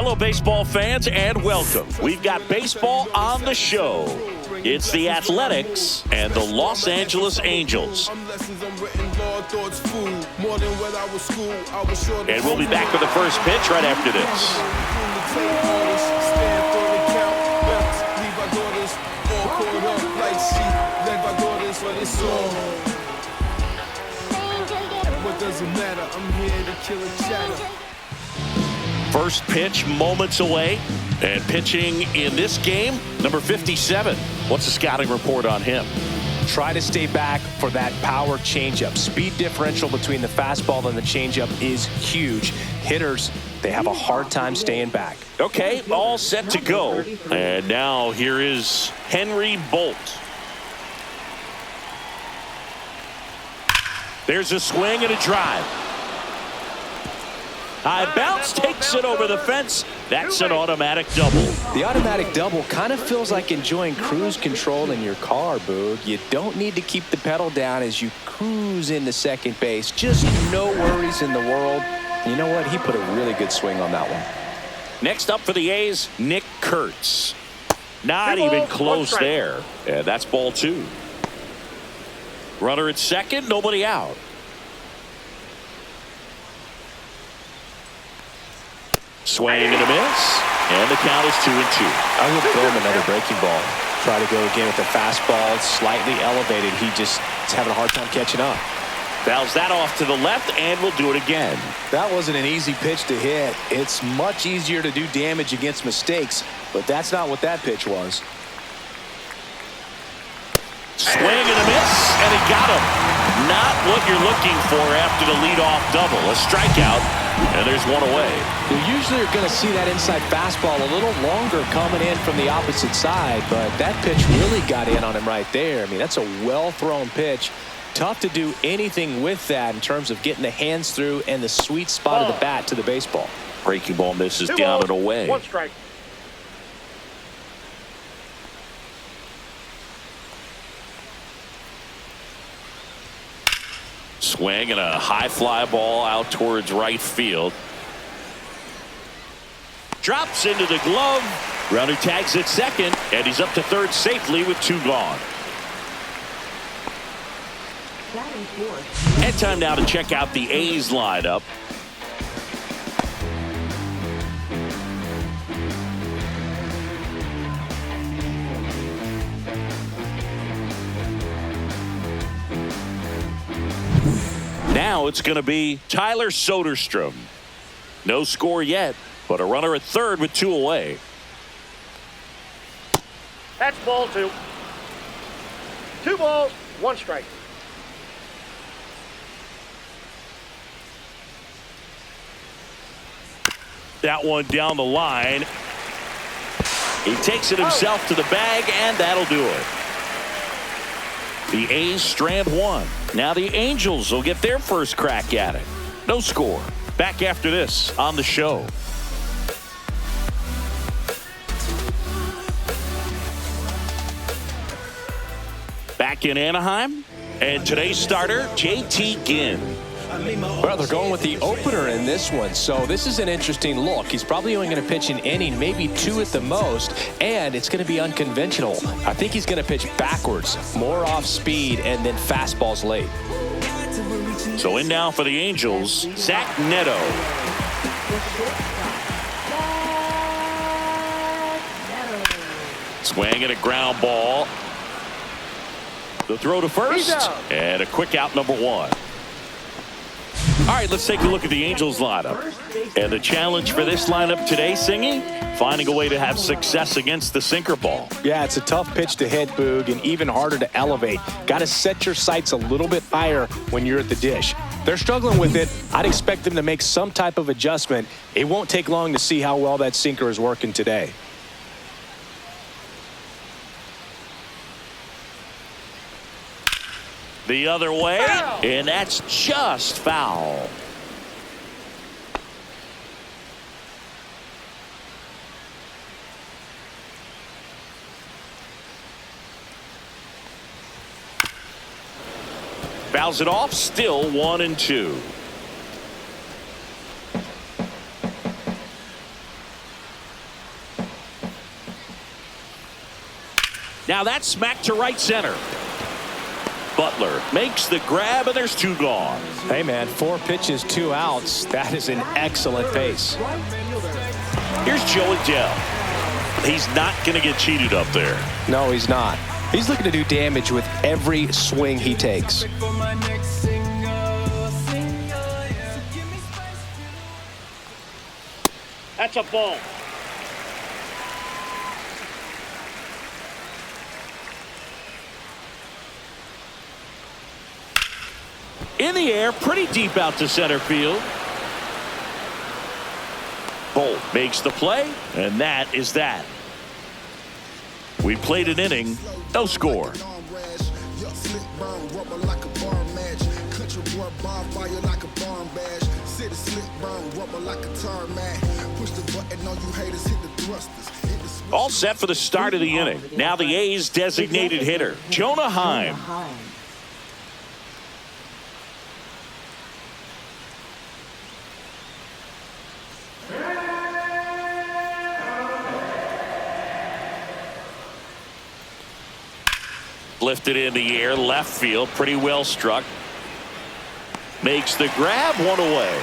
Hello, baseball fans, and welcome. We've got baseball on the show. It's the Athletics and the Los Angeles Angels. And we'll be back with the first pitch right after this. What doesn't matter, I'm here to kill a chatter. First pitch moments away, and pitching in this game, number 57. What's the scouting report on him? Try to stay back for that power changeup. Speed differential between the fastball and the changeup is huge. Hitters, they have a hard time staying back. Okay, all set to go. And now here is Henry Bolt. There's a swing and a drive. High bounce takes it over the fence. That's an automatic double. The automatic double kind of feels like enjoying cruise control in your car, Boog. You don't need to keep the pedal down as you cruise into second base. Just no worries in the world. You know what? He put a really good swing on that one. Next up for the A's, Nick Kurtz. Not even close there. And that's ball two. Runner at second, nobody out. Swing and a miss, and the count is 2-2. I would throw him another breaking ball. Try to go again with the fastball, slightly elevated. He just is having a hard time catching up. Fouls that off to the left, and we'll do it again. That wasn't an easy pitch to hit. It's much easier to do damage against mistakes, but that's not what that pitch was. Swing and a miss, and he got him. Not what you're looking for after the leadoff double. A strikeout, and there's one away. You usually are going to see that inside fastball a little longer coming in from the opposite side, but that pitch really got in on him right there. I mean, that's a well-thrown pitch. Tough to do anything with that in terms of getting the hands through and the sweet spot of the bat to the baseball. Breaking ball misses down and away. One strike. Swing and a high fly ball out towards right field. Drops into the glove. Runner tags at second, and he's up to third safely with two gone. And time now to check out the A's lineup. Now it's going to be Tyler Soderstrom. No score yet, but a runner at third with two away. That's ball two. 2 balls, 1 strike. That one down the line. He takes it himself to the bag, and that'll do it. The A's strand one. Now the Angels will get their first crack at it. No score. Back after this on the show. Back in Anaheim, and today's starter, J.T. Ginn. Well, they're going with the opener in this one, so this is an interesting look. He's probably only going to pitch an inning, maybe 2 at the most, and it's going to be unconventional. I think he's going to pitch backwards, more off speed, and then fastballs late. So in now for the Angels, Zach Neto. Swing and a ground ball. The throw to first, and a quick out number 1. All right, let's take a look at the Angels lineup. And the challenge for this lineup today, Singy, finding a way to have success against the sinker ball. Yeah, it's a tough pitch to hit, Boog, and even harder to elevate. Got to set your sights a little bit higher when you're at the dish. They're struggling with it. I'd expect them to make some type of adjustment. It won't take long to see how well that sinker is working today. The other way, and that's just foul. Fouls it off, still 1-2. Now that's smacked to right center. Butler makes the grab, and there's 2 gone. Hey, man, 4 pitches, 2 outs. That is an excellent pace. Here's Joe Adele. He's not going to get cheated up there. No, he's not. He's looking to do damage with every swing he takes. That's a ball. In the air, pretty deep out to center field. Bolt makes the play, and that is that. We played an inning, no score. All set for the start of the inning. Now the A's designated hitter, Jonah Heim. Lifted in the air, left field, pretty well struck. Makes the grab, 1 away.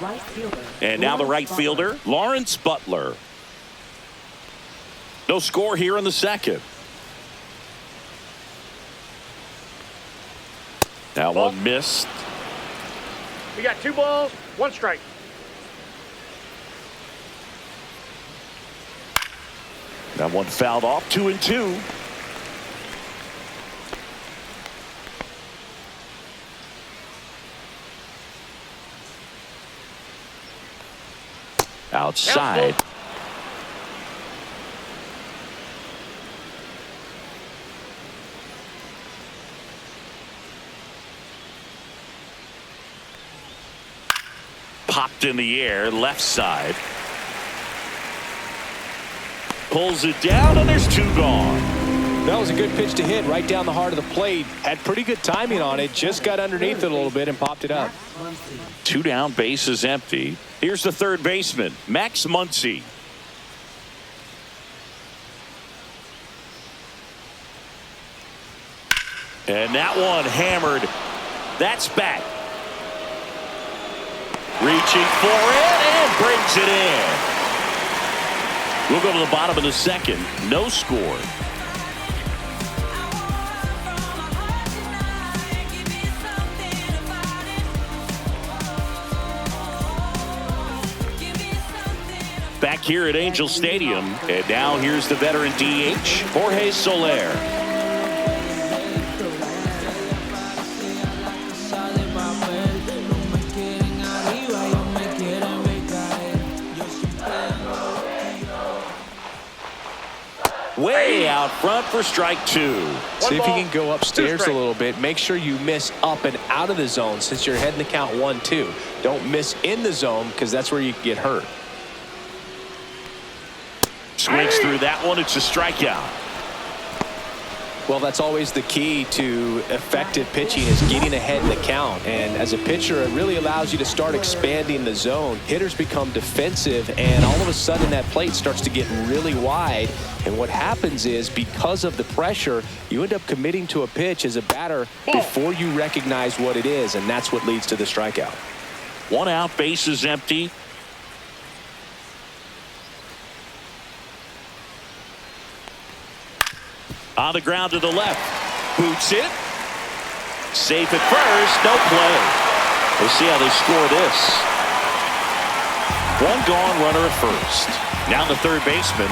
Right fielder. And now the right fielder, Lawrence Butler. No score here in the second. Now one missed. We got 2 balls, 1 strike. That one fouled off, 2-2. Outside. Popped in the air, left side. Pulls it down, and there's 2 gone. That was a good pitch to hit right down the heart of the plate. Had pretty good timing on it. Just got underneath it a little bit and popped it up. 2 down, bases empty. Here's the third baseman, Max Muncy. And that one hammered. That's back. Reaching for it and brings it in. We'll go to the bottom of the second. No score. Back here at Angel Stadium. And now here's the veteran DH, Jorge Soler. Way out front for strike 2. See if you can go upstairs a little bit. Make sure you miss up and out of the zone since you're heading the count 1-2. Don't miss in the zone because that's where you get hurt. Swings through that one. It's a strikeout. Well, that's always the key to effective pitching is getting ahead in the count. And as a pitcher, it really allows you to start expanding the zone. Hitters become defensive, and all of a sudden that plate starts to get really wide. And what happens is because of the pressure, you end up committing to a pitch as a batter before you recognize what it is, and that's what leads to the strikeout. 1 out, bases empty. On the ground to the left. Boots it. Safe at first. No play. We'll see how they score this. 1 gone, runner at first. Now the third baseman.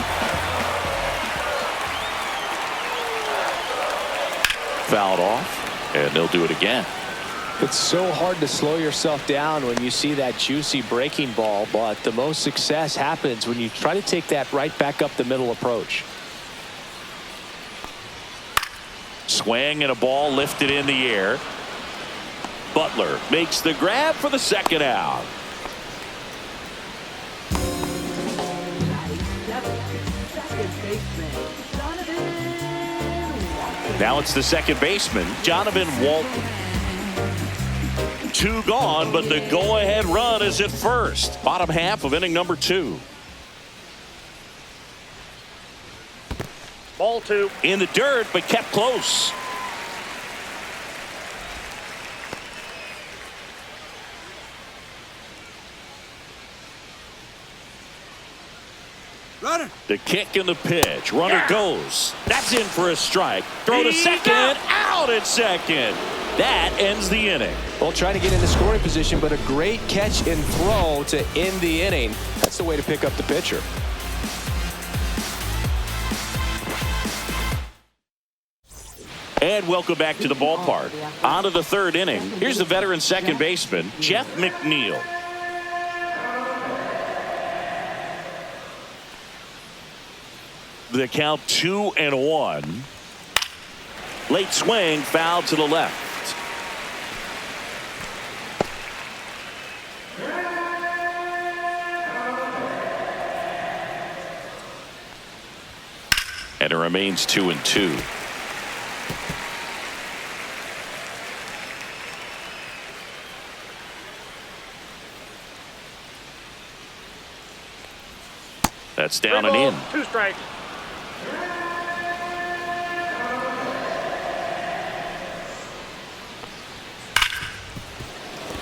Fouled off, and they'll do it again. It's so hard to slow yourself down when you see that juicy breaking ball, but the most success happens when you try to take that right back up the middle approach. Swing and a ball lifted in the air. Butler makes the grab for the second out. Now it's the second baseman, Jonathan Walton. 2 gone, but the go-ahead run is at first. Bottom half of inning number 2. Ball 2. In the dirt, but kept close. Runner. The kick and the pitch. Runner goes. That's in for a strike. Throw to second. Out at second. That ends the inning. Well, trying to get into scoring position, but a great catch and throw to end the inning. That's the way to pick up the pitcher. And welcome back to the ballpark. On to the 3rd inning. Here's the veteran second baseman, Jeff McNeil. The count 2-1. Late swing, foul to the left. And it remains 2-2. That's down and in. 2 strikes.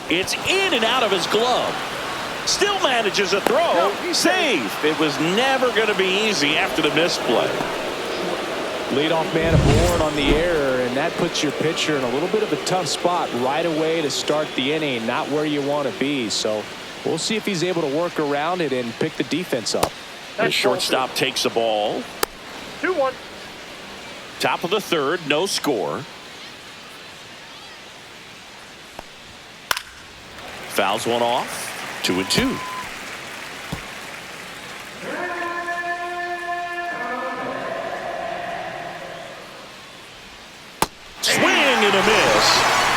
It's in and out of his glove. Still manages a throw. Safe. It was never going to be easy after the misplay. Leadoff man aboard on the error, and that puts your pitcher in a little bit of a tough spot right away to start the inning. Not where you want to be. So we'll see if he's able to work around it and pick the defense up. The shortstop takes the ball. 2-1. Top of the 3rd, no score. Fouls one off. 2-2. Swing and a miss.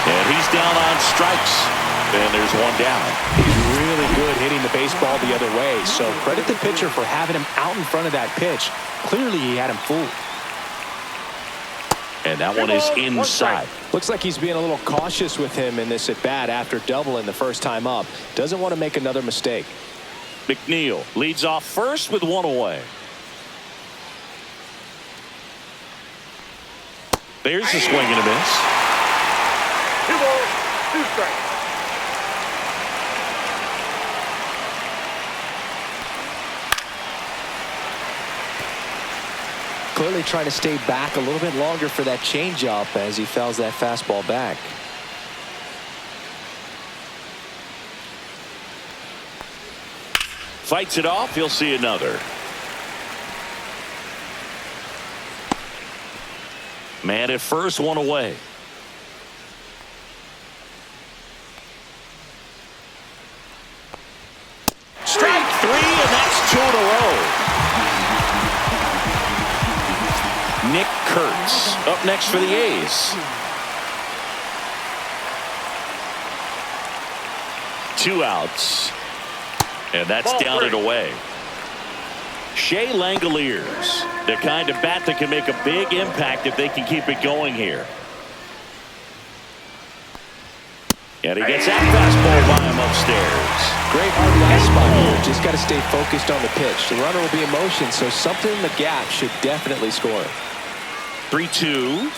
And he's down on strikes. And there's one down. He's really good hitting the baseball the other way. So credit the pitcher for having him out in front of that pitch. Clearly he had him fooled. And that one is inside. Looks like he's being a little cautious with him in this at bat after doubling the first time up. Doesn't want to make another mistake. McNeil leads off first with 1 away. There's the swing and a miss. 2 balls, 2 strikes. Clearly trying to stay back a little bit longer for that changeup as he fouls that fastball back. Fights it off. He'll see another. Man at first, 1 away. Strike 3, and that's 2 in a row. Nick Kurtz up next for the A's. 2 outs. And that's down and away. Shea Langoliers, the kind of bat that can make a big impact if they can keep it going here. And he gets that fastball by him upstairs. Great hard last spot here. Just got to stay focused on the pitch. The runner will be in motion, so something in the gap should definitely score. 3-2.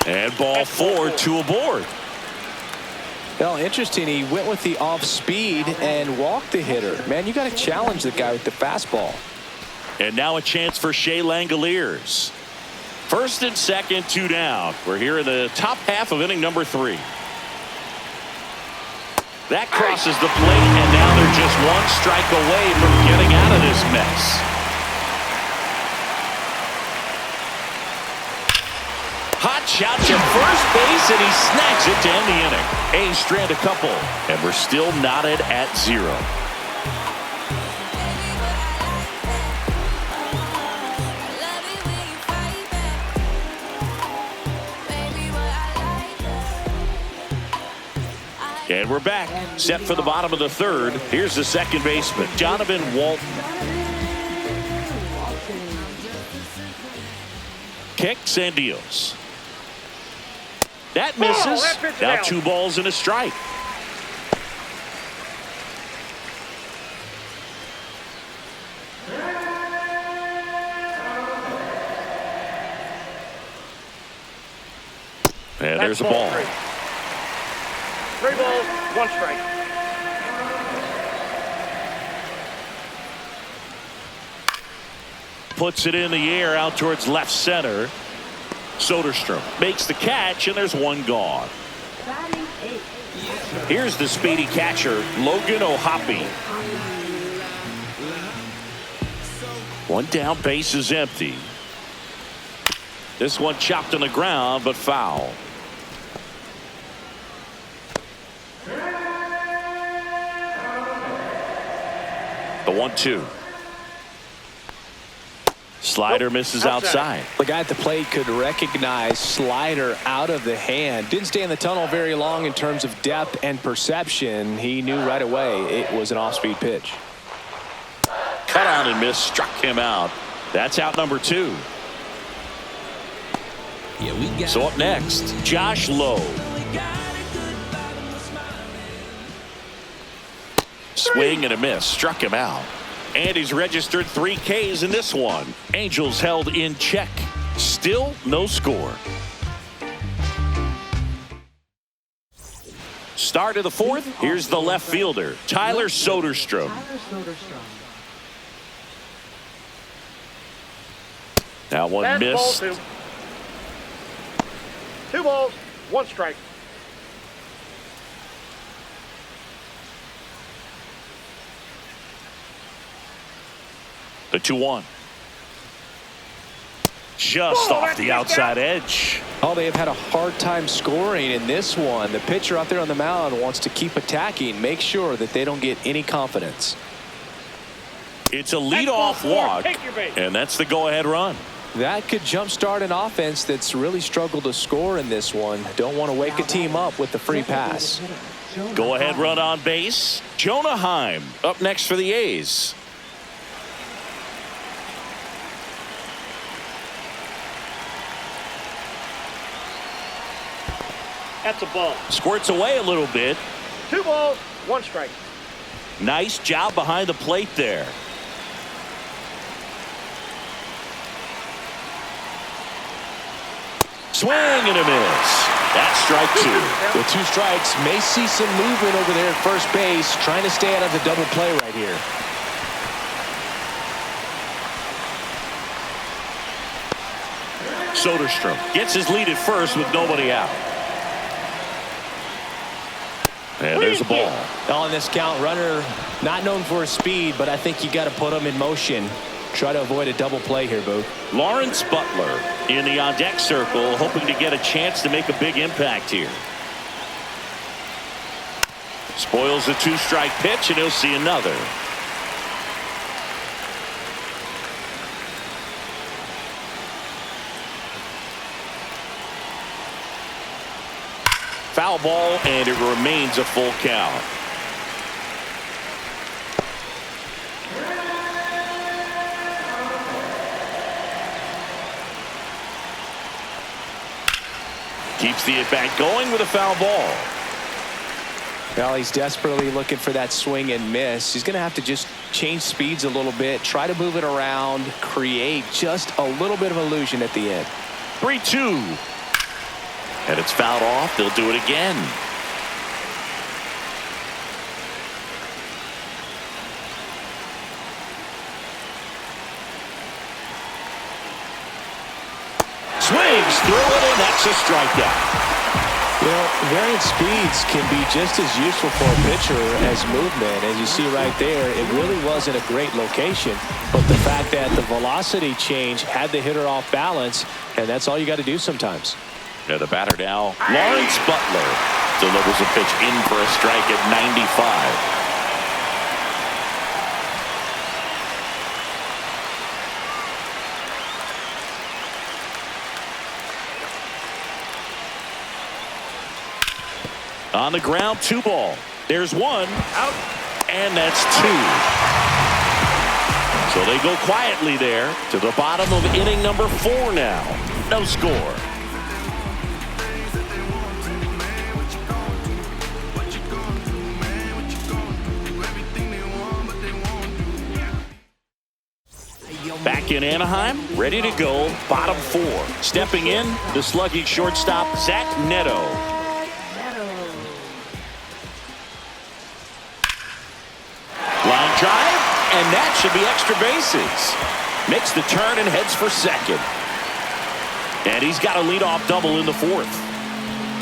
And ball 4, 2 aboard. Well, interesting. He went with the off speed and walked the hitter. Man, you got to challenge the guy with the fastball. And now a chance for Shea Langoliers. First and second, 2 down. We're here in the top half of inning number 3. That crosses the plate, and now they're just 1 strike away from getting out of this mess. Hot shot to first base, and he snags it to end the inning. A's strand a couple, and we're still knotted at 0. And we're back, set for the bottom of the 3rd. Here's the second baseman, Donovan Walton. Kicks and deals. That misses. Now 2 balls and a strike. And there's a ball. 3 balls, 1 strike. Puts it in the air out towards left center. Soderstrom makes the catch, and there's one gone. Batting 8. Here's the speedy catcher, Logan O'Hoppe. One down, base is empty. This one chopped on the ground, but foul. The 1-2. Slider misses outside. The guy at the plate could recognize slider out of the hand. Didn't stay in the tunnel very long in terms of depth and perception. He knew right away it was an off-speed pitch. Cut on and miss, struck him out. That's out number 2. So up next, Josh Lowe. Swing and a miss, struck him out. And he's registered 3 Ks in this one. Angels held in check. Still no score. Start of the 4th. Here's the left fielder, Tyler Soderstrom. Now one Fastball, missed. 2 balls, 1 strike. The 2-1. Just off the outside edge. Oh, they have had a hard time scoring in this one. The pitcher out there on the mound wants to keep attacking, make sure that they don't get any confidence. It's a leadoff walk, Take your base. and that's the go-ahead run. That could jumpstart an offense that's really struggled to score in this one. Don't want to wake a team up with the free pass. Go-ahead run on base. Jonah Heim up next for the A's. That's a ball. Squirts away a little bit. 2 balls, 1 strike. Nice job behind the plate there. Swing and a miss. That's strike 2. With 2 strikes, may see some movement over there at first base, trying to stay out of the double play right here. Soderstrom gets his lead at first with nobody out. And there's a ball. On this count, runner not known for his speed, but I think you got to put him in motion. Try to avoid a double play here, Boo. Lawrence Butler in the on-deck circle, hoping to get a chance to make a big impact here. Spoils a 2-strike pitch, and he'll see another. Foul ball, and it remains a full count. Keeps the at-bat going with a foul ball. Well, he's desperately looking for that swing and miss. He's going to have to just change speeds a little bit, try to move it around, create just a little bit of illusion at the end. 3-2. And it's fouled off. They'll do it again. Swings through it, and that's a strikeout. You know, variant speeds can be just as useful for a pitcher as movement. As you see right there, it really wasn't a great location, but the fact that the velocity change had the hitter off balance, and that's all you got to do sometimes. Yeah, the batter now, Lawrence Butler, delivers a pitch in for a strike at 95. On the ground, 2 ball. There's 1 out, and that's 2. So they go quietly there to the bottom of inning number 4 now. No score. Back back in Anaheim, ready to go, bottom 4. Stepping in, the sluggish shortstop, Zach Neto. Line drive, and that should be extra bases. Makes the turn and heads for second. And he's got a leadoff double in the 4th.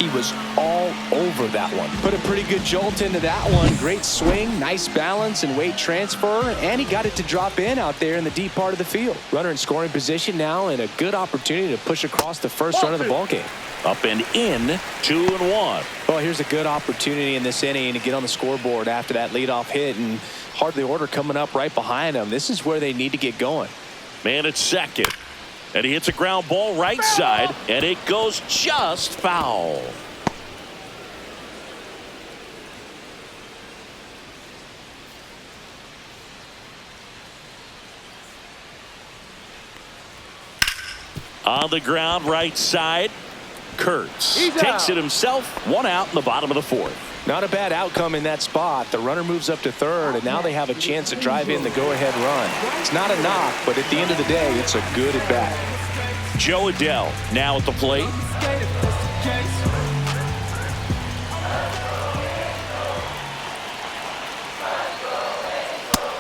He was all over that one. Put a pretty good jolt into that one. Great swing, nice balance and weight transfer, and he got it to drop in out there in the deep part of the field. Runner in scoring position now, and a good opportunity to push across the first run of the ballgame. Up and in, 2-1. Well, here's a good opportunity in this inning to get on the scoreboard after that leadoff hit, and hardly order coming up right behind him. This is where they need to get going. Man at second. And he hits a ground ball right side, and it goes just foul. On the ground right side, Kurtz takes it himself. 1 out in the bottom of the 4th. Not a bad outcome in that spot. The runner moves up to third, and now they have a chance to drive in the go-ahead run. It's not a knock, but at the end of the day, it's a good at-bat. Joe Adell now at the plate.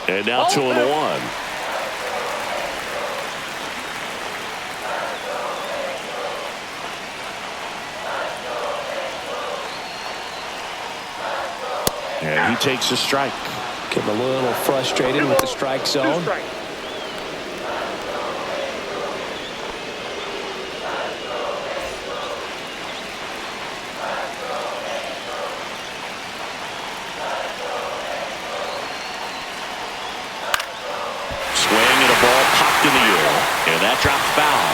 And now 2-1. And he takes a strike. Getting a little frustrated with the strike zone. Swing and a ball popped in the air. And that drops foul.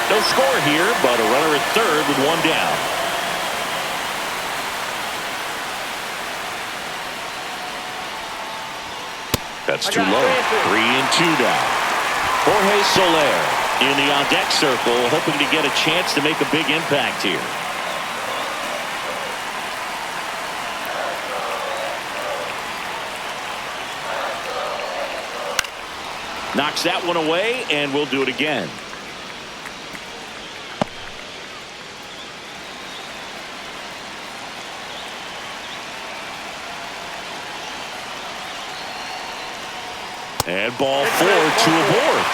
No score here, but a runner at third with 1 down. That's too low. 3-2 now. Jorge Soler in the on-deck circle, hoping to get a chance to make a big impact here. Knocks that one away, and we'll do it again. And ball 4, 2 aboard.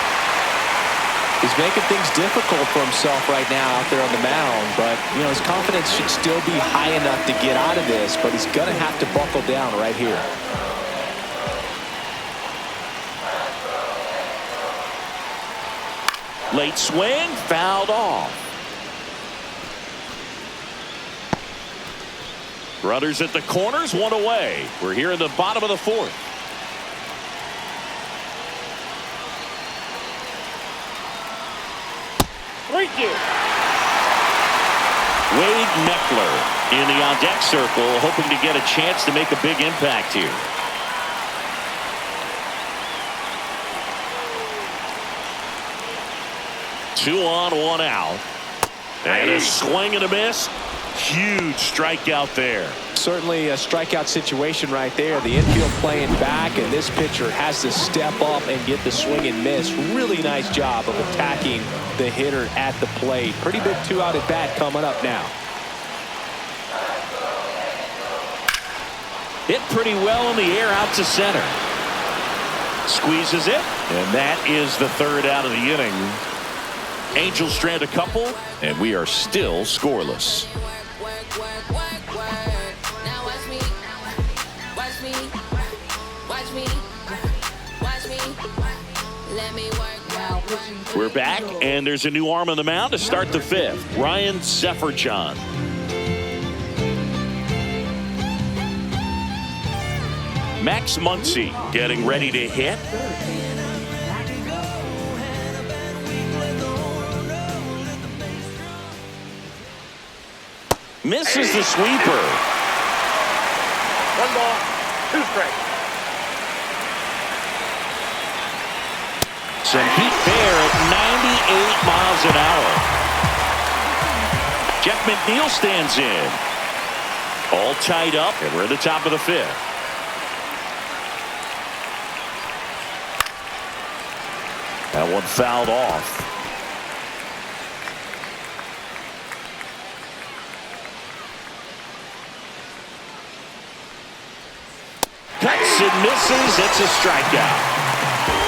He's making things difficult for himself right now out there on the mound, but you know his confidence should still be high enough to get out of this, but he's going to have to buckle down right here. Late swing, fouled off. Runners at the corners, 1 away. We're here in the bottom of the 4th. Wade Meckler in the on-deck circle, hoping to get a chance to make a big impact here. Two on, 1 out. And a swing and a miss. Huge strikeout there. Certainly a strikeout situation right there. The infield playing back, and this pitcher has to step up and get the swing and miss. Really nice job of attacking the hitter at the plate. Pretty big 2-out at bat coming up now. Hit pretty well in the air out to center. Squeezes it, and that is the 3rd out of the inning. Angels strand a couple, and we are still scoreless. We're back, and there's a new arm on the mound to start the 5th. Ryan Sefferjon. Max Muncy getting ready to hit. Misses the sweeper. 1 ball, 2 strikes. Some heat there at 98 miles an hour. Jeff McNeil stands in. All tied up, and we're at the top of the 5th. That one fouled off. Cuts and misses. It's a strikeout.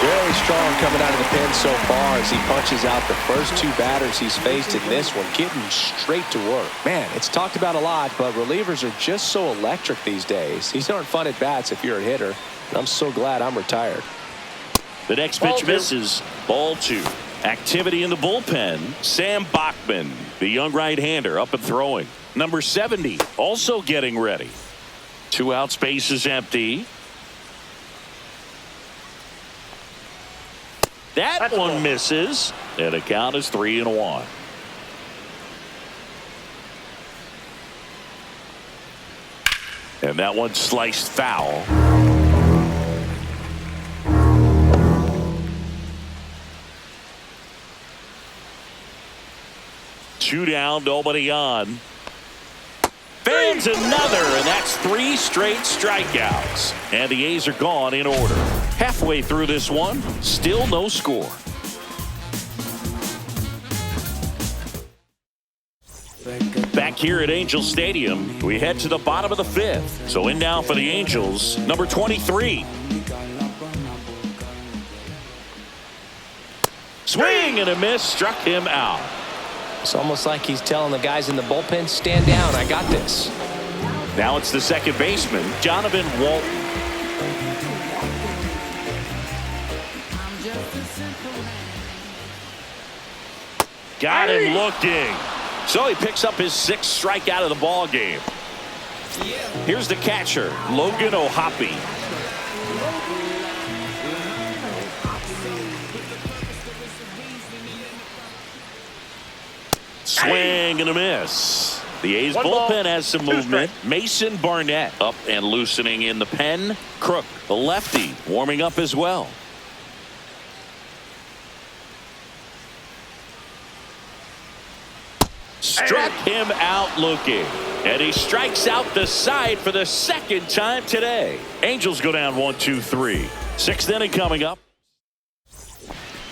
Very strong coming out of the pen so far as he punches out the first two batters he's faced in this one, getting straight to work. Man, it's talked about a lot, but relievers are just so electric these days. These aren't fun at bats if you're a hitter, and I'm so glad I'm retired. The next pitch misses. Ball 2. Activity in the bullpen. Sam Bachman, the young right-hander, up and throwing. Number 70 also getting ready. 2 outs, base is empty. That one misses, and the count is 3-1. And that one sliced foul. Two down, nobody on. Fans another, and that's 3 straight strikeouts. And the A's are gone in order. Halfway through this one, still no score. Back here at Angel Stadium, we head to the bottom of the 5th. So in now for the Angels, number 23. Swing and a miss, struck him out. It's almost like he's telling the guys in the bullpen, stand down, I got this. Now it's the second baseman, Jonathan Walton. Got him looking. So he picks up his 6th strikeout of the ball game. Here's the catcher, Logan O'Hoppe. Swing and a miss. The A's bullpen has some movement. Mason Barnett up and loosening in the pen. Crook, the lefty, warming up as well. Struck him out looking. And he strikes out the side for the 2nd time today. Angels go down 1-2-3. 6th inning coming up.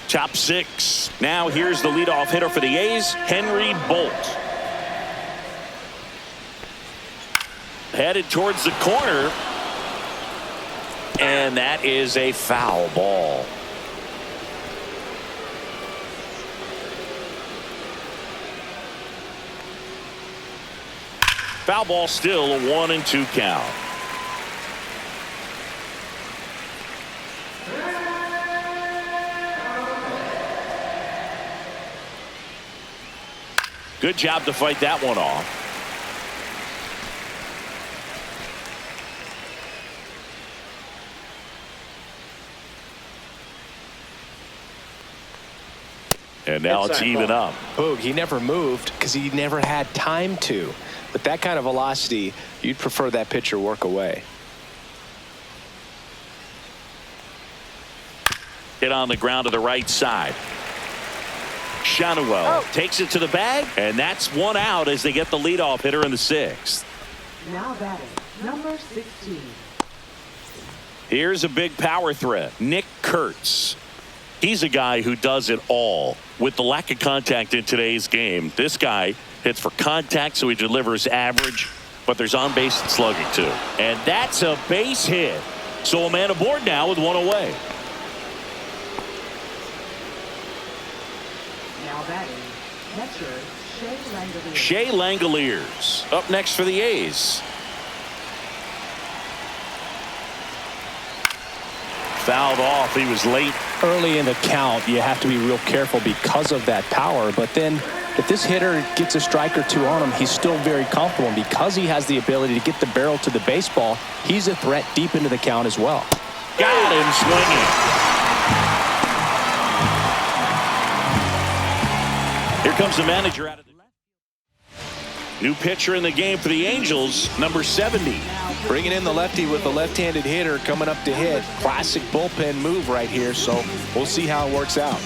Top 6. Now here's the leadoff hitter for the A's, Henry Bolt. Headed towards the corner. And that is a foul ball. Foul ball, still a 1-2 count. Good job to fight that one off. And now it's even up. Boog, he never moved because he never had time to. But that kind of velocity, you'd prefer that pitcher work away. Hit on the ground to the right side. Shanuel takes it to the bag, and that's 1 out as they get the leadoff hitter in the 6th. Now batting, number 16. Here's a big power threat, Nick Kurtz. He's a guy who does it all. With the lack of contact in today's game, this guy hits for contact, so he delivers average, but there's on-base and slugging too. And that's a base hit. So a man aboard now with 1 away. Now batting, catcher Shea Langoliers. Shea Langoliers up next for the A's. Fouled off. He was late. Early in the count, you have to be real careful because of that power. But then if this hitter gets a strike or 2 on him, he's still very comfortable. And because he has the ability to get the barrel to the baseball, he's a threat deep into the count as well. Got him swinging. Here comes the manager out of the new pitcher in the game for the Angels, number 70. Bringing in the lefty with the left-handed hitter coming up to hit. Classic bullpen move right here, so we'll see how it works out.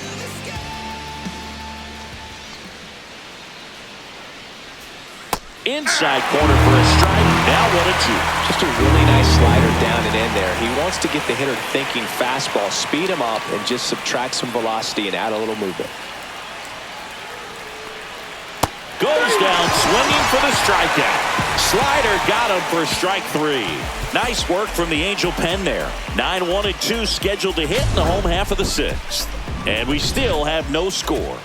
Inside corner for a strike. Now 1-2. Just a really nice slider down and in there. He wants to get the hitter thinking fastball, speed him up, and just subtract some velocity and add a little movement. Goes down swinging for the strikeout. Slider got him for strike 3. Nice work from the Angel pen there. 9-1-2 scheduled to hit in the home half of the 6th. And we still have no score.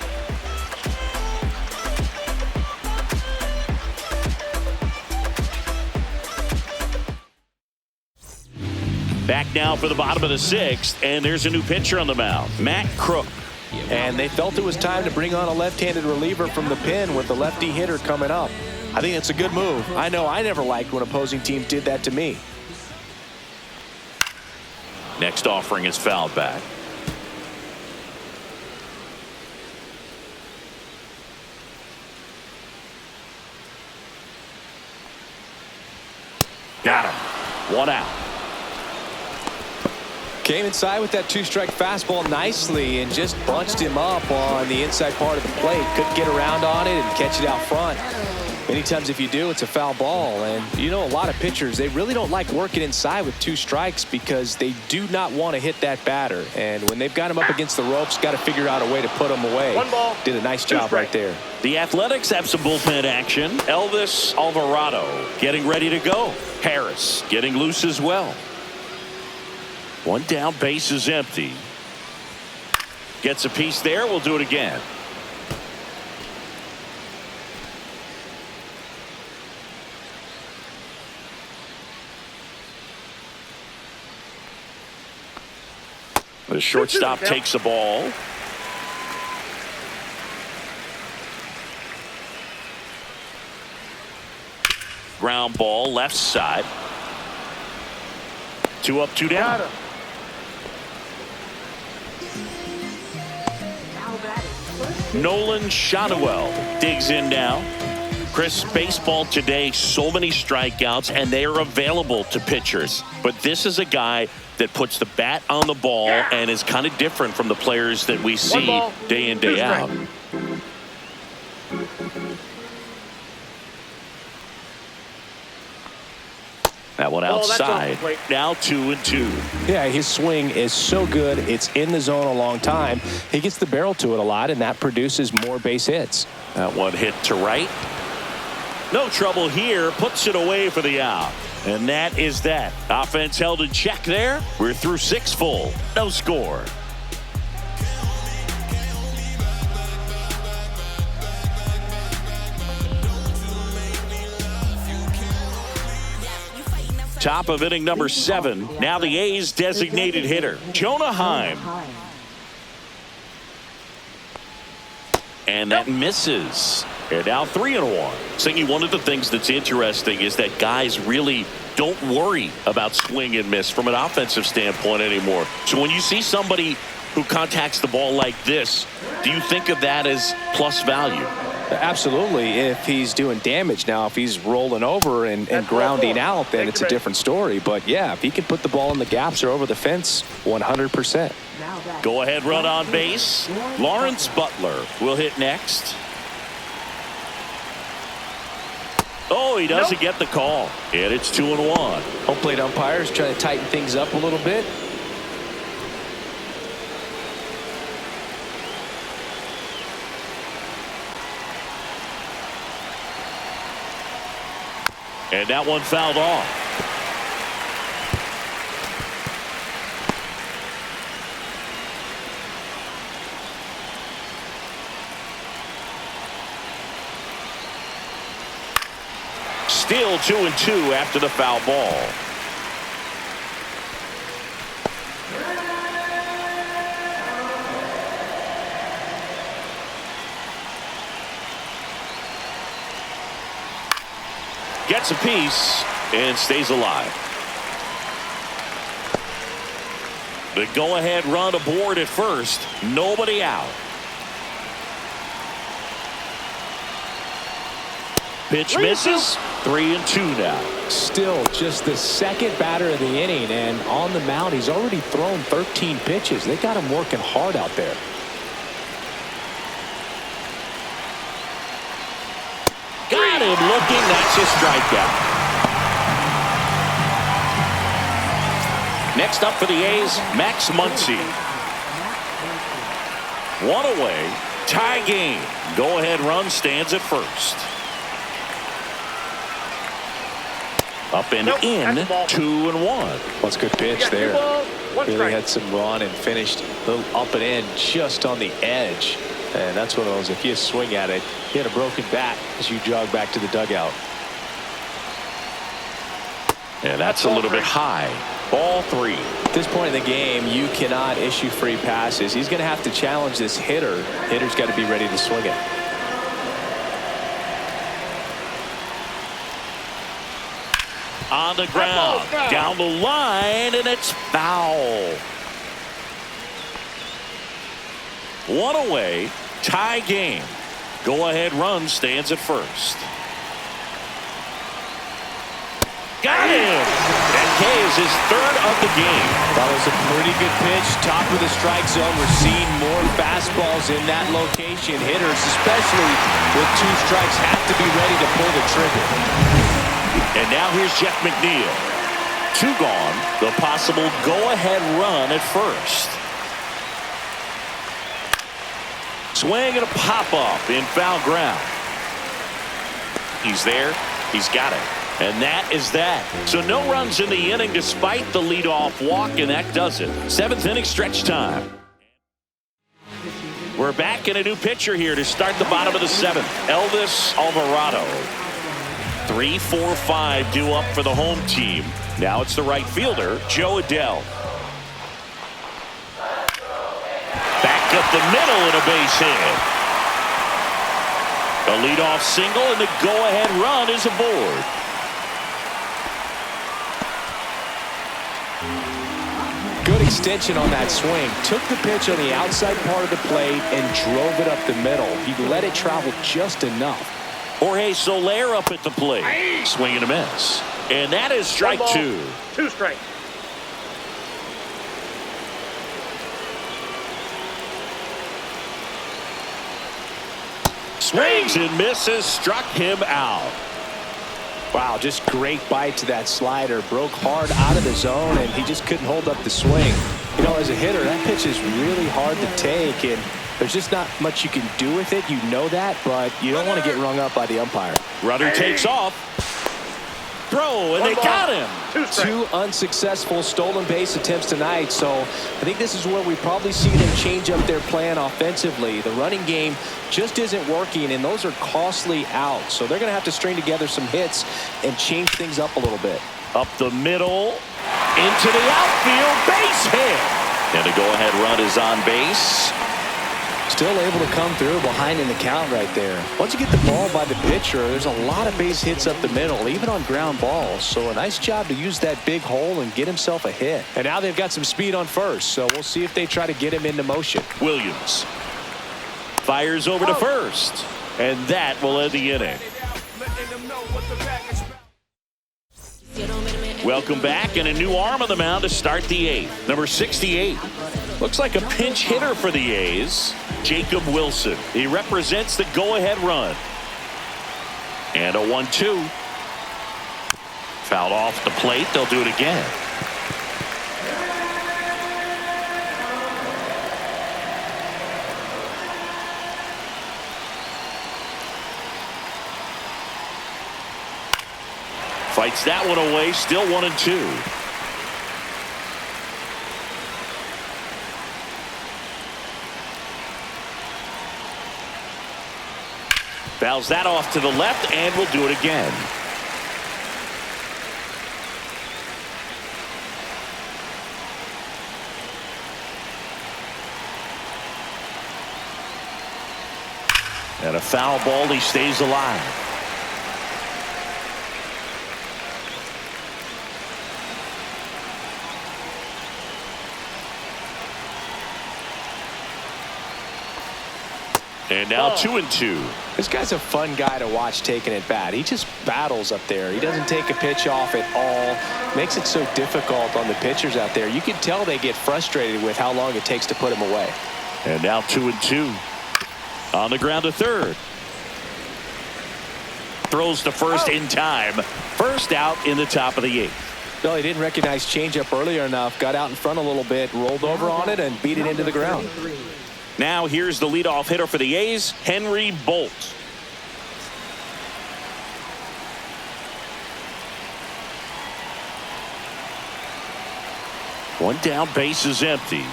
Back now for the bottom of the 6th, and there's a new pitcher on the mound, Matt Crook. And they felt it was time to bring on a left-handed reliever from the pen with the lefty hitter coming up. I think it's a good move. I know I never liked when opposing teams did that to me. Next offering is fouled back. Got him. 1 out. Came inside with that two-strike fastball nicely and just bunched him up on the inside part of the plate. Couldn't get around on it and catch it out front. Many times if you do, it's a foul ball. And you know, a lot of pitchers, they really don't like working inside with 2 strikes because they do not want to hit that batter. And when they've got him up against the ropes, got to figure out a way to put him away. 1 ball. Did a nice job right there. The Athletics have some bullpen action. Elvis Alvarado getting ready to go. Harris getting loose as well. 1 down, base is empty. Gets a piece there. We'll do it again. The shortstop takes the ball. Ground ball left side. 2 up, 2 down. Nolan Shotwell digs in now. Chris, baseball today, so many strikeouts, and they are available to pitchers. But this is a guy that puts the bat on the ball and is kind of different from the players that we see day in, day out. That one outside. Now 2-2. Yeah, his swing is so good. It's in the zone a long time. He gets the barrel to it a lot, and that produces more base hits. That one hit to right. No trouble here. Puts it away for the out. And that is that. Offense held in check there. We're through 6 full. No score. Top of inning number 7. Now the A's designated hitter, Jonah Heim. And that misses. And now 3-1. Singy, one of the things that's interesting is that guys really don't worry about swing and miss from an offensive standpoint anymore. So when you see somebody who contacts the ball like this, do you think of that as plus value? Absolutely, if he's doing damage. Now, if he's rolling over and grounding out, then it's a different story. But, yeah, if he can put the ball in the gaps or over the fence, 100%. Go ahead run on base. Lawrence Butler will hit next. Oh, he doesn't get the call. And it's 2-1. Home plate umpires trying to tighten things up a little bit. And that one fouled off. Still 2-2 after the foul ball. Gets a piece and stays alive. The go-ahead run aboard at first. Nobody out. Pitch misses. 3-2 now. Still just the second batter of the inning, and on the mound he's already thrown 13 pitches. They got him working hard out there. Got him looking. That's a strikeout. Next up for the A's, Max Muncy. One away, tie game. Go-ahead run stands at first. Up and in, 2-1. Well, it's a good pitch there. Really had some run and finished a little up and in just on the edge. And that's one of those, if you swing at it, you had a broken bat as you jog back to the dugout. And that's a little bit high. Ball 3. At this point in the game, you cannot issue free passes. He's going to have to challenge this hitter. Hitter's got to be ready to swing it. On the ground, down the line, and it's foul. One away, tie game. Go-ahead run stands at first. Got him! That K is his third of the game. That was a pretty good pitch. Top of the strike zone. We're seeing more fastballs in that location. Hitters, especially with 2 strikes, have to be ready to pull the trigger. And now here's Jeff McNeil. 2 gone. The possible go-ahead run at first. Swing and a pop-up in foul ground. He's there. He's got it. And that is that. So no runs in the inning despite the leadoff walk, and that does it. 7th inning stretch time. We're back in a new pitcher here to start the bottom of the 7th. Elvis Alvarado. 3, 4, 5 due up for the home team. Now it's the right fielder, Joe Adell. Back up the middle and a base hit. A leadoff single, and the go-ahead run is aboard. Good extension on that swing. Took the pitch on the outside part of the plate and drove it up the middle. He let it travel just enough. Jorge Soler up at the plate. Swing and a miss. And that is strike 2. 2 strikes. Swings and misses. Struck him out. Wow, just great bite to that slider. Broke hard out of the zone, and he just couldn't hold up the swing. You know, as a hitter, that pitch is really hard to take, and there's just not much you can do with it. You know that, but you don't want to get rung up by the umpire. Runner takes off. Throw, and they got him. 2 unsuccessful stolen base attempts tonight, so I think this is where we probably see them change up their plan offensively. The running game just isn't working, and those are costly outs, so they're going to have to string together some hits and change things up a little bit. Up the middle, into the outfield, base hit. And a go-ahead run is on base. Still able to come through behind in the count right there. Once you get the ball by the pitcher, there's a lot of base hits up the middle, even on ground balls. So a nice job to use that big hole and get himself a hit. And now they've got some speed on first, so we'll see if they try to get him into motion. Williams fires over to first, and that will end the inning. Welcome back, and a new arm on the mound to start the 8th. Number 68. Looks like a pinch hitter for the A's, Jacob Wilson. He represents the go-ahead run. And a 1-2. Fouled off the plate. They'll do it again. Fights that one away. Still 1-2. Fouls that off to the left, and we'll do it again. And a foul ball. He stays alive. And now 2-2. This guy's a fun guy to watch taking at bat. He just battles up there. He doesn't take a pitch off at all. Makes it so difficult on the pitchers out there. You can tell they get frustrated with how long it takes to put him away. And now 2-2. On the ground to third. Throws to first in time. First out in the top of the 8th. Well, he didn't recognize changeup earlier enough. Got out in front a little bit, rolled over on it, and beat it into the ground. Now here's the leadoff hitter for the A's, Henry Bolt. One down, base is empty.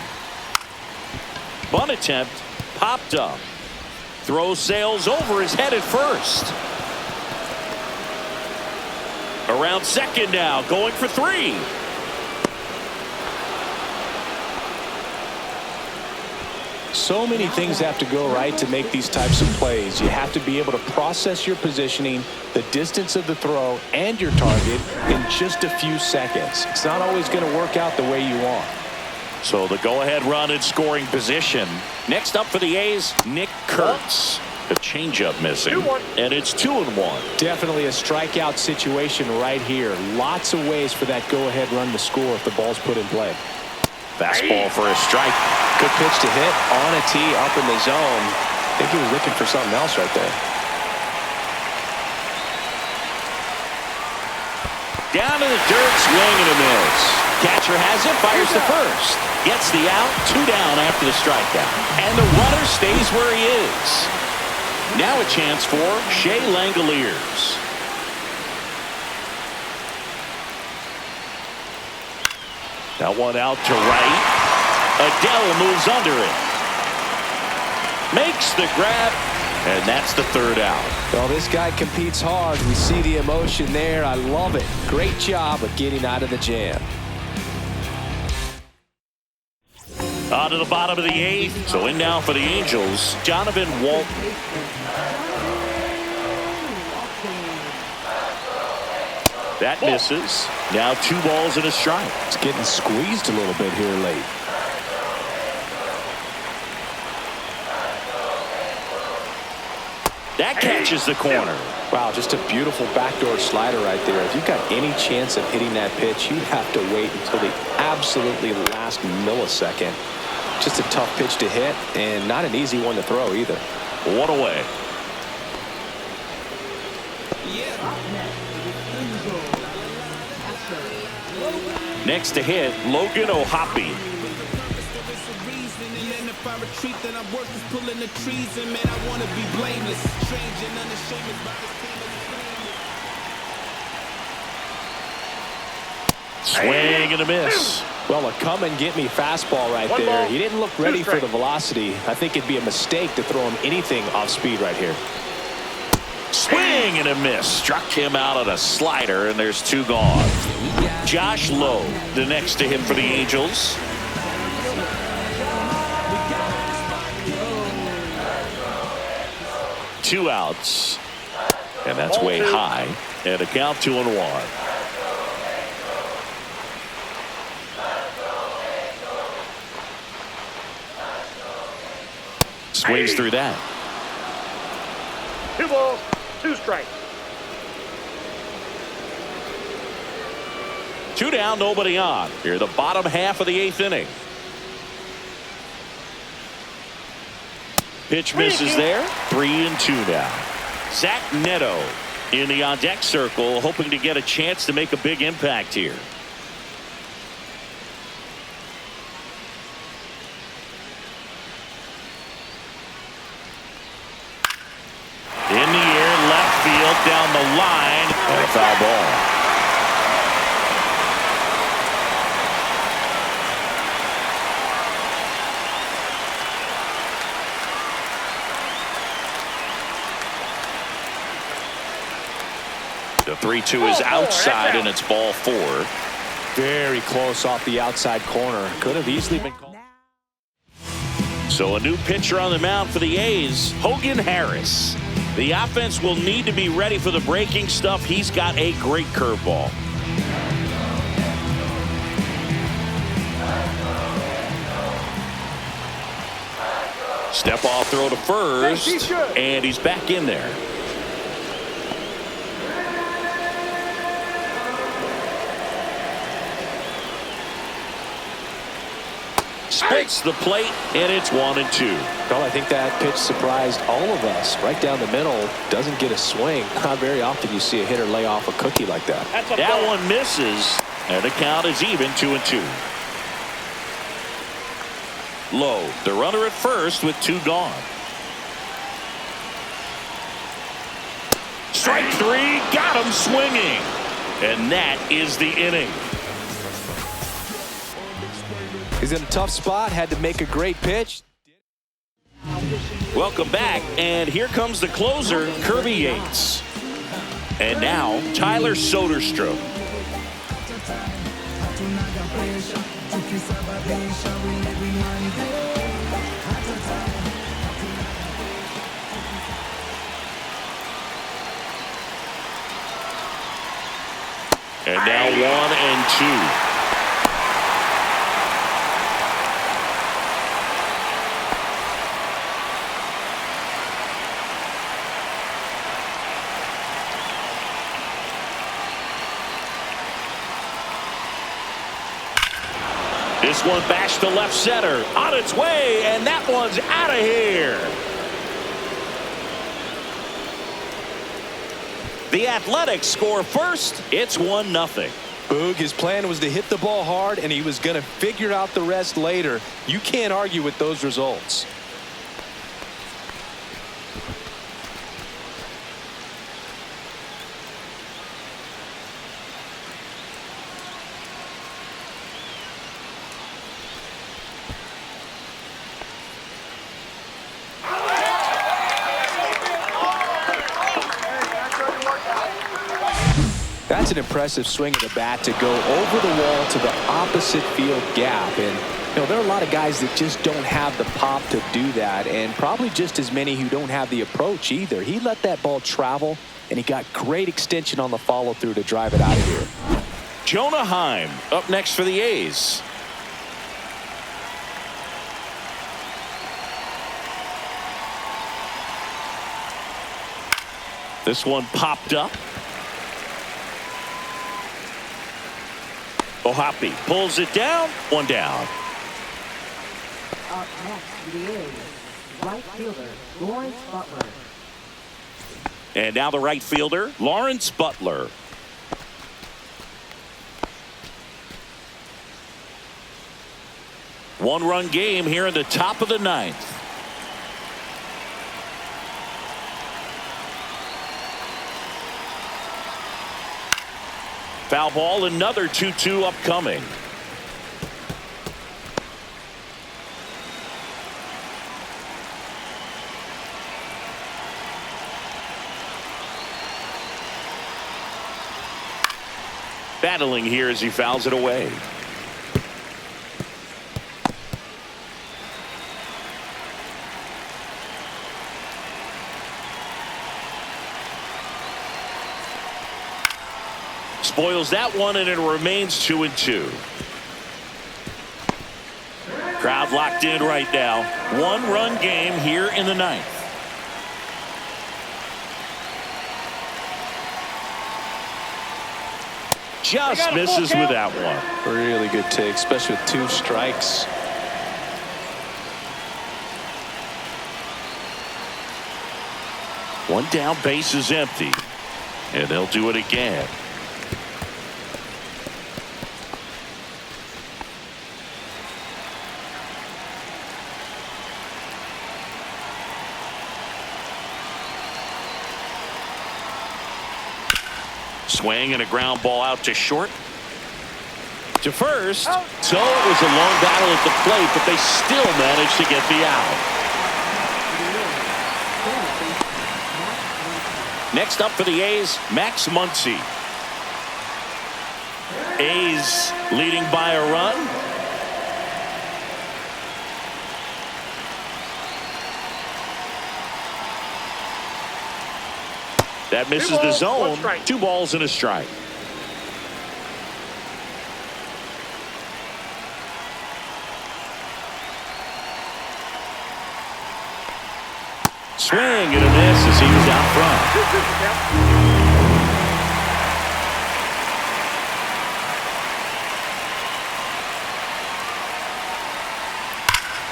Bunt attempt popped up. Throw sails over his head at first. Around second now, going for 3. So many things have to go right to make these types of plays. You have to be able to process your positioning, the distance of the throw, and your target in just a few seconds. It's not always going to work out the way you want. So the go-ahead run in scoring position. Next up for the A's, Nick Kurtz. The changeup missing, and it's 2-1. Definitely a strikeout situation right here. Lots of ways for that go-ahead run to score if the ball's put in play. Fastball for a strike. Good pitch to hit on a tee up in the zone. I think he was looking for something else right there. Down to the dirt, swing and a miss. Catcher has it, fires the first. Gets the out, 2 down after the strikeout. And the runner stays where he is. Now a chance for Shea Langoliers. That one out to right. Adele moves under it. Makes the grab, and that's the 3rd out. Well, this guy competes hard. We see the emotion there. I love it. Great job of getting out of the jam. On to the bottom of the 8th. So in now for the Angels, Jonathan Walton. That misses. Now 2 balls and a strike. It's getting squeezed a little bit here late. That catches the corner. Wow, just a beautiful backdoor slider right there. If you've got any chance of hitting that pitch, you have to wait until the absolutely last millisecond. Just a tough pitch to hit, and not an easy one to throw either. 1 away. Next to hit, Logan O'Hoppe. Swing and a miss. Well, a come and get me fastball right there. He didn't look ready for the velocity. I think it'd be a mistake to throw him anything off speed right here. Swing and a miss. Struck him out on a slider, and there's 2 gone. Josh Lowe, the next to him for the Angels. Two outs, and that's way high. And a count 2-1. Swings through that. 2 balls, 2 strikes. 2 down, nobody on. Here, the bottom half of the 8th inning. Pitch misses there. 3-2 now. Zach Neto in the on-deck circle, hoping to get a chance to make a big impact here. In the air, left field, down the line, and a foul ball. The 3-2 is outside, and it's ball 4. Very close off the outside corner. Could have easily been called. So a new pitcher on the mound for the A's, Hogan Harris. The offense will need to be ready for the breaking stuff. He's got a great curveball. Step off throw to first, and he's back in there. Splits the plate, and it's 1-2. Well, I think that pitch surprised all of us. Right down the middle, doesn't get a swing. Not very often you see a hitter lay off a cookie like that. That one misses, And the count is even 2-2. Low, the runner at first with 2 gone. Strike 3, got him swinging. And that is the inning. He's in a tough spot, had to make a great pitch. Welcome back, and here comes the closer, Kirby Yates. And now, Tyler Soderstrom. And now 1-2. This one bashed to left center, on its way, and that one's out of here. The Athletics score first. It's 1-0. Boog, his plan was to hit the ball hard, and he was going to figure out the rest later. You can't argue with those results. That's an impressive swing of the bat to go over the wall to the opposite field gap. And, there are a lot of guys that just don't have the pop to do that, and probably just as many who don't have the approach either. He let that ball travel, and he got great extension on the follow-through to drive it out of here. Jonah Heim up next for the A's. This one popped up. Ohapi pulls it down. 1 down. Up next, the A's right fielder, Lawrence Butler. And now the right fielder, Lawrence Butler. One-run game here in the top of the 9th. Foul ball, another 2-2 upcoming. Battling here as he fouls it away. Spoils that one, and it remains 2-2. Crowd locked in right now. One-run game here in the 9th. Just misses with that one. Really good take, especially with 2 strikes. One down, base is empty. And they'll do it again. Swing and a ground ball out to short. To first. So it was a long battle at the plate, but they still managed to get the out. Next up for the A's, Max Muncy. A's leading by a run. That misses the zone. 2 balls and a strike. Swing and a miss as he was out front.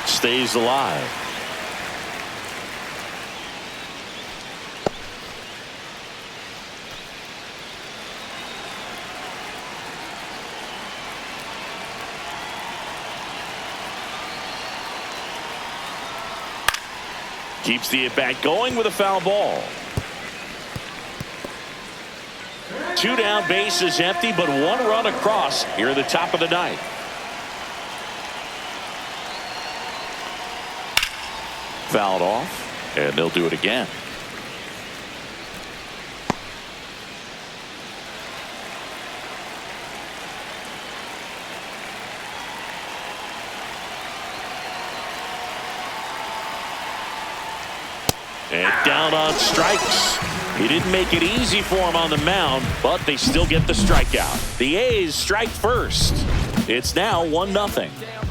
Stays alive. Keeps the at-bat going with a foul ball. 2 down, bases empty, but 1 run across here at the top of the ninth. Fouled off, and they'll do it again. And down on strikes. He didn't make it easy for him on the mound, but they still get the strikeout. The A's strike first. It's now 1-0.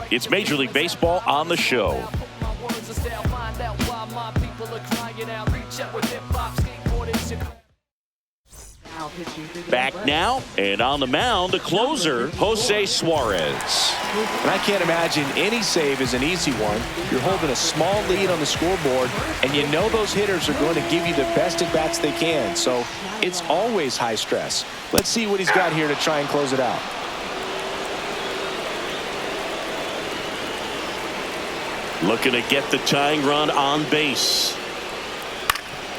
It's Major League Baseball on the show. Back now, and on the mound, the closer, Jose Suarez. And I can't imagine any save is an easy one. You're holding a small lead on the scoreboard, and you know those hitters are going to give you the best at-bats they can. So it's always high stress. Let's see what he's got here to try and close it out. Looking to get the tying run on base.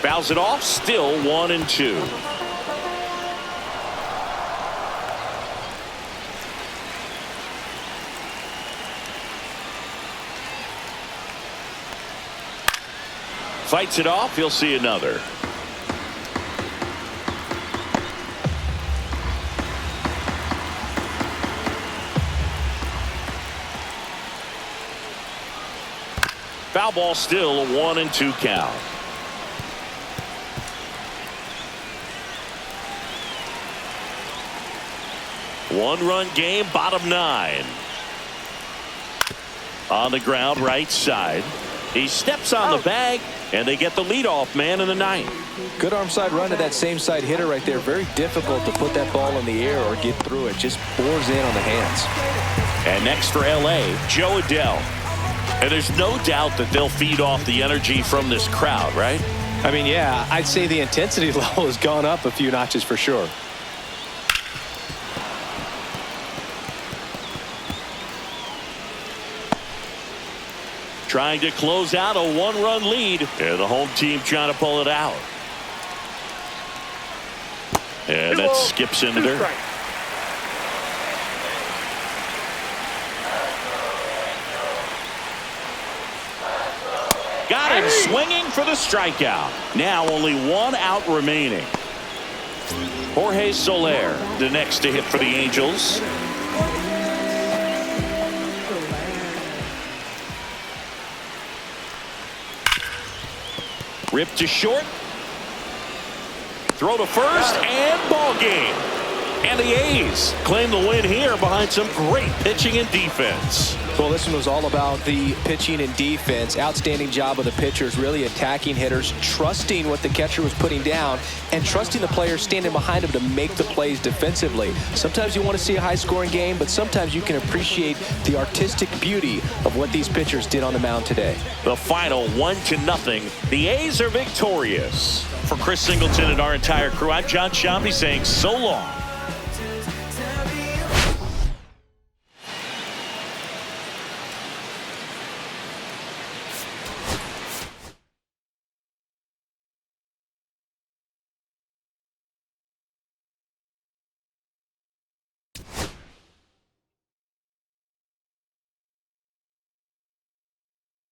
Fouls it off, still 1-2. Fights it off. He'll see another. Foul ball, still a 1-2 count. One-run game, bottom 9. On the ground, right side. He steps on the bag, and they get the leadoff man in the ninth. Good arm side run to that same side hitter right there. Very difficult to put that ball in the air or get through it. Just bores in on the hands. And next for L.A., Joe Adele. And there's no doubt that they'll feed off the energy from this crowd, right? I mean, yeah, I'd say the intensity level has gone up a few notches for sure. Trying to close out a 1-run lead, and the home team trying to pull it out. And that skips in there. Got him swinging for the strikeout. Now only 1 out remaining. Jorge Soler, the next to hit for the Angels. Ripped to short. Throw to first, and ball game. And the A's claim the win here behind some great pitching and defense. Well, this one was all about the pitching and defense. Outstanding job of the pitchers, really attacking hitters, trusting what the catcher was putting down, and trusting the players standing behind him to make the plays defensively. Sometimes you want to see a high-scoring game, but sometimes you can appreciate the artistic beauty of what these pitchers did on the mound today. The final 1-0. The A's are victorious. For Chris Singleton and our entire crew, I'm John Shambi saying so long.